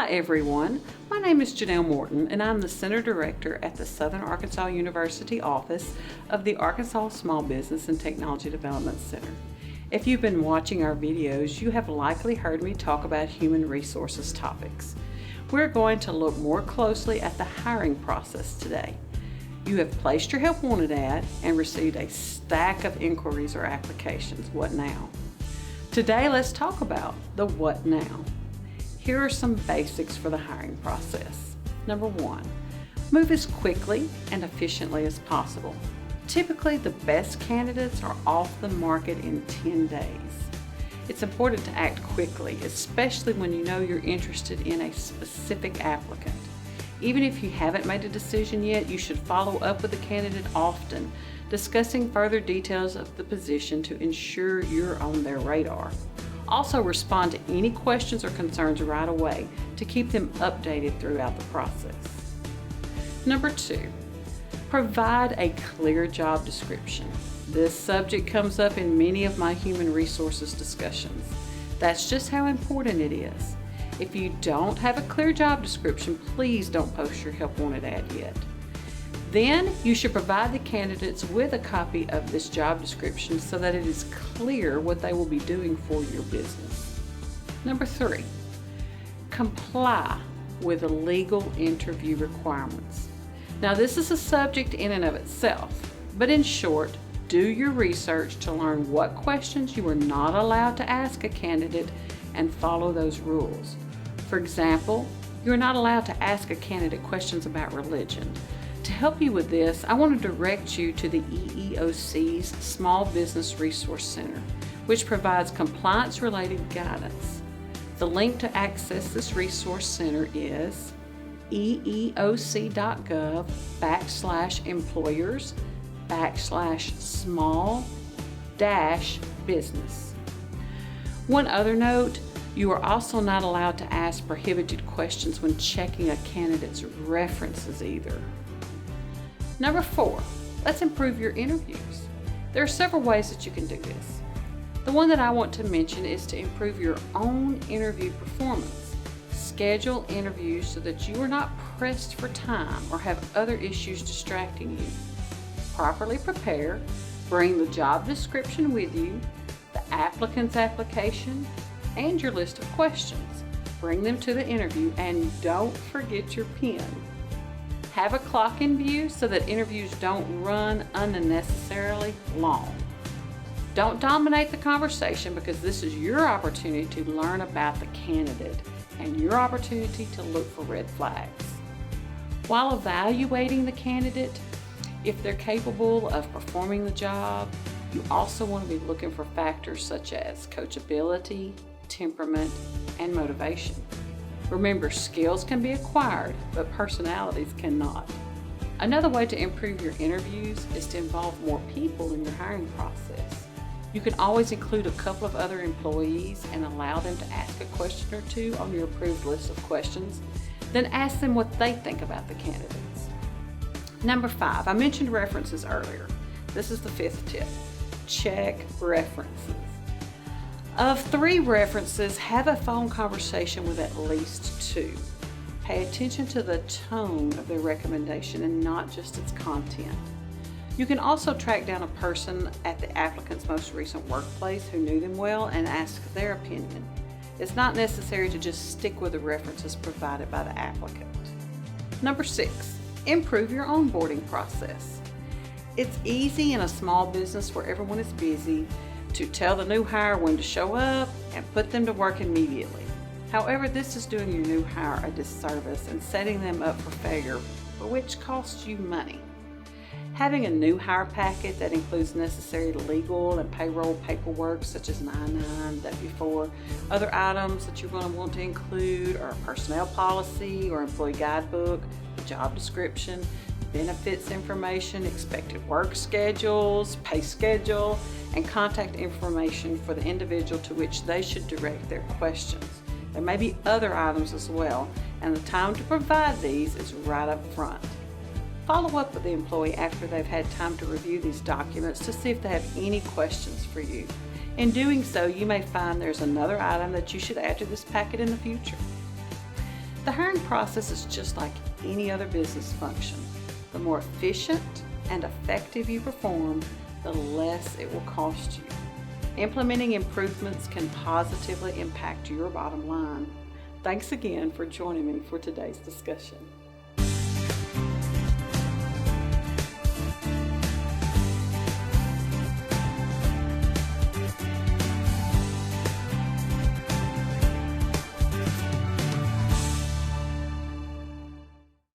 Hi everyone, my name is Janell Morton and I'm the Center Director at the Southern Arkansas University office of the Arkansas Small Business and Technology Development Center. If you've been watching our videos, you have likely heard me talk about human resources topics. We're going to look more closely at the hiring process today. You have placed your help wanted ad and received a stack of inquiries or applications. What now? Today let's talk about the what now. Here are some basics for the hiring process. Number 1, move as quickly and efficiently as possible. Typically, the best candidates are off the market in 10 days. It's important to act quickly, especially when you know you're interested in a specific applicant. Even if you haven't made a decision yet, you should follow up with the candidate often, discussing further details of the position to ensure you're on their radar. Also, respond to any questions or concerns right away to keep them updated throughout the process. Number 2, provide a clear job description. This subject comes up in many of my human resources discussions. That's just how important it is. If you don't have a clear job description, please don't post your help wanted ad yet. Then you should provide the candidates with a copy of this job description so that it is clear what they will be doing for your business. Number 3, comply with the legal interview requirements. Now this is a subject in and of itself, but in short, do your research to learn what questions you are not allowed to ask a candidate and follow those rules. For example, you are not allowed to ask a candidate questions about religion. To help you with this, I want to direct you to the EEOC's Small Business Resource Center, which provides compliance-related guidance. The link to access this resource center is eeoc.gov/employers/small-business. One other note, you are also not allowed to ask prohibited questions when checking a candidate's references either. Number 4, let's improve your interviews. There are several ways that you can do this. The one that I want to mention is to improve your own interview performance. Schedule interviews so that you are not pressed for time or have other issues distracting you. Properly prepare, bring the job description with you, the applicant's application, and your list of questions. Bring them to the interview and don't forget your pen. Have a clock in view so that interviews don't run unnecessarily long. Don't dominate the conversation because this is your opportunity to learn about the candidate and your opportunity to look for red flags. While evaluating the candidate, if they're capable of performing the job, you also want to be looking for factors such as coachability, temperament, and motivation. Remember, skills can be acquired, but personalities cannot. Another way to improve your interviews is to involve more people in your hiring process. You can always include a couple of other employees and allow them to ask a question or two on your approved list of questions, then ask them what they think about the candidates. Number 5, I mentioned references earlier. This is the 5th tip. Check references. Of 3 references, have a phone conversation with at least 2. Pay attention to the tone of their recommendation and not just its content. You can also track down a person at the applicant's most recent workplace who knew them well and ask their opinion. It's not necessary to just stick with the references provided by the applicant. Number 6, improve your onboarding process. It's easy in a small business where everyone is busy to tell the new hire when to show up and put them to work immediately. However, this is doing your new hire a disservice and setting them up for failure, which costs you money. Having a new hire packet that includes necessary legal and payroll paperwork such as 99, W-4, other items that you're going to want to include are a personnel policy or employee guidebook, the job description, benefits information, expected work schedules, pay schedule, and contact information for the individual to which they should direct their questions. There may be other items as well, and the time to provide these is right up front. Follow up with the employee after they've had time to review these documents to see if they have any questions for you. In doing so, you may find there's another item that you should add to this packet in the future. The hiring process is just like any other business function. The more efficient and effective you perform, the less it will cost you. Implementing improvements can positively impact your bottom line. Thanks again for joining me for today's discussion.